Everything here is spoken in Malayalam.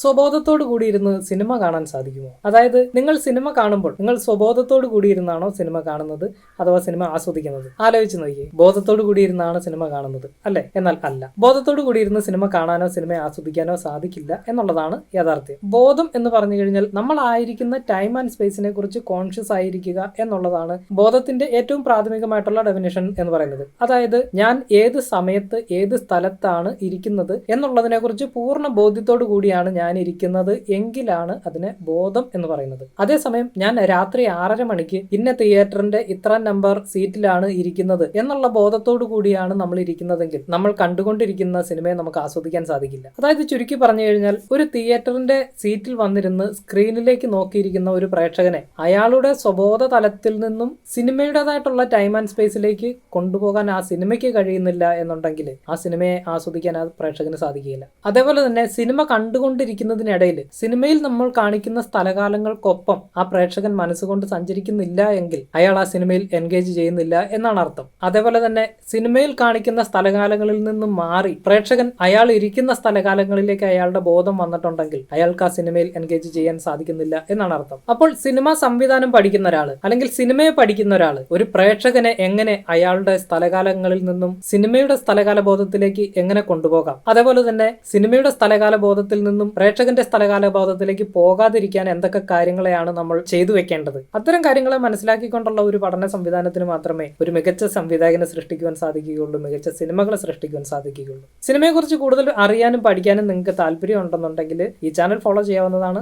സ്വബോധത്തോടു കൂടി ഇരുന്ന് സിനിമ കാണാൻ സാധിക്കുമോ? അതായത് നിങ്ങൾ സിനിമ കാണുമ്പോൾ നിങ്ങൾ സ്വബോധത്തോടു കൂടി ഇരുന്നാണോ സിനിമ കാണുന്നത് അഥവാ സിനിമ ആസ്വദിക്കുന്നത്? ആലോചിച്ച് നോക്കിയേ. ബോധത്തോടു കൂടി ഇരുന്നാണ് സിനിമ കാണുന്നത് അല്ലെ? എന്നാൽ അല്ല. ബോധത്തോടു കൂടി ഇരുന്ന് സിനിമ കാണാനോ സിനിമ ആസ്വദിക്കാനോ സാധിക്കില്ല എന്നുള്ളതാണ് യാഥാർത്ഥ്യം. ബോധം എന്ന് പറഞ്ഞു കഴിഞ്ഞാൽ നമ്മളായിരിക്കുന്ന ടൈം ആൻഡ് സ്പേസിനെ കുറിച്ച് കോൺഷ്യസ് ആയിരിക്കുക എന്നുള്ളതാണ് ബോധത്തിന്റെ ഏറ്റവും പ്രാഥമികമായിട്ടുള്ള ഡെഫിനിഷൻ എന്ന് പറയുന്നത്. അതായത് ഞാൻ ഏത് സമയത്ത് ഏത് സ്ഥലത്താണ് ഇരിക്കുന്നത് എന്നുള്ളതിനെ കുറിച്ച് പൂർണ്ണ ബോധ്യത്തോടു കൂടിയാണ് ഞാൻ ഇരിക്കുന്നത് എങ്കിലാണ് അതിനെ ബോധം എന്ന് പറയുന്നത്. അതേസമയം ഞാൻ രാത്രി 6:30 മണിക്ക് ഇന്ന തിയേറ്ററിന്റെ ഇത്ര നമ്പർ സീറ്റിലാണ് ഇരിക്കുന്നത് എന്നുള്ള ബോധത്തോടു കൂടിയാണ് നമ്മൾ ഇരിക്കുന്നതെങ്കിൽ നമ്മൾ കണ്ടുകൊണ്ടിരിക്കുന്ന സിനിമയെ നമുക്ക് ആസ്വദിക്കാൻ സാധിക്കില്ല. അതായത് ചുരുക്കി പറഞ്ഞു കഴിഞ്ഞാൽ ഒരു തിയേറ്ററിന്റെ സീറ്റിൽ വന്നിരുന്ന് സ്ക്രീനിലേക്ക് നോക്കിയിരിക്കുന്ന ഒരു പ്രേക്ഷകനെ അയാളുടെ സ്വബോധ തലത്തിൽ നിന്നും സിനിമയുടേതായിട്ടുള്ള ടൈം ആൻഡ് സ്പേസിലേക്ക് കൊണ്ടുപോകാൻ ആ സിനിമയ്ക്ക് കഴിയുന്നില്ല എന്നുണ്ടെങ്കിൽ ആ സിനിമയെ ആസ്വദിക്കാൻ ആ പ്രേക്ഷകന് സാധിക്കില്ല. അതേപോലെ തന്നെ സിനിമ കണ്ടുകൊണ്ടിരിക്കുന്നതിനിടയിൽ സിനിമയിൽ നമ്മൾ കാണിക്കുന്ന സ്ഥലകാലങ്ങൾക്കൊപ്പം ആ പ്രേക്ഷകൻ മനസ്സുകൊണ്ട് സഞ്ചരിക്കുന്നില്ല എങ്കിൽ അയാൾ ആ സിനിമയിൽ എൻഗേജ് ചെയ്യുന്നില്ല എന്നാണ് അർത്ഥം. അതേപോലെ തന്നെ സിനിമയിൽ കാണിക്കുന്ന സ്ഥലകാലങ്ങളിൽ നിന്നും മാറി പ്രേക്ഷകൻ അയാൾ ഇരിക്കുന്ന സ്ഥലകാലങ്ങളിലേക്ക് അയാളുടെ ബോധം വന്നിട്ടുണ്ടെങ്കിൽ അയാൾക്ക് ആ സിനിമയിൽ എൻഗേജ് ചെയ്യാൻ സാധിക്കുന്നില്ല എന്നാണ് അർത്ഥം. അപ്പോൾ സിനിമ സംവിധാനം പഠിക്കുന്ന ഒരാൾ അല്ലെങ്കിൽ സിനിമയെ പഠിക്കുന്ന ഒരാൾ ഒരു പ്രേക്ഷകനെ എങ്ങനെ അയാളുടെ സ്ഥലകാലങ്ങളിൽ നിന്നും സിനിമയുടെ സ്ഥലകാല ബോധത്തിലേക്ക് എങ്ങനെ കൊണ്ടുപോകാം, അതേപോലെ തന്നെ സിനിമയുടെ സ്ഥലകാല ബോധത്തിൽ നിന്നും പ്രേക്ഷകന്റെ സ്ഥലകാല ബോധത്തിലേക്ക് പോകാതിരിക്കാൻ എന്തൊക്കെ കാര്യങ്ങളെയാണ് നമ്മൾ ചെയ്തു വെക്കേണ്ടത്, അത്തരം കാര്യങ്ങളെ മനസ്സിലാക്കിക്കൊണ്ടുള്ള ഒരു പഠന സംവിധാനത്തിന് മാത്രമേ ഒരു മികച്ച സംവിധായകനെ സൃഷ്ടിക്കുവാൻ സാധിക്കുകയുള്ളൂ, മികച്ച സിനിമകളെ സൃഷ്ടിക്കുവാൻ സാധിക്കുകയുള്ളൂ. സിനിമയെക്കുറിച്ച് കൂടുതൽ അറിയാനും പഠിക്കാനും നിങ്ങൾക്ക് താല്പര്യം ഉണ്ടെന്നുണ്ടെങ്കിൽ ഈ ചാനൽ ഫോളോ ചെയ്യാവുന്നതാണ്.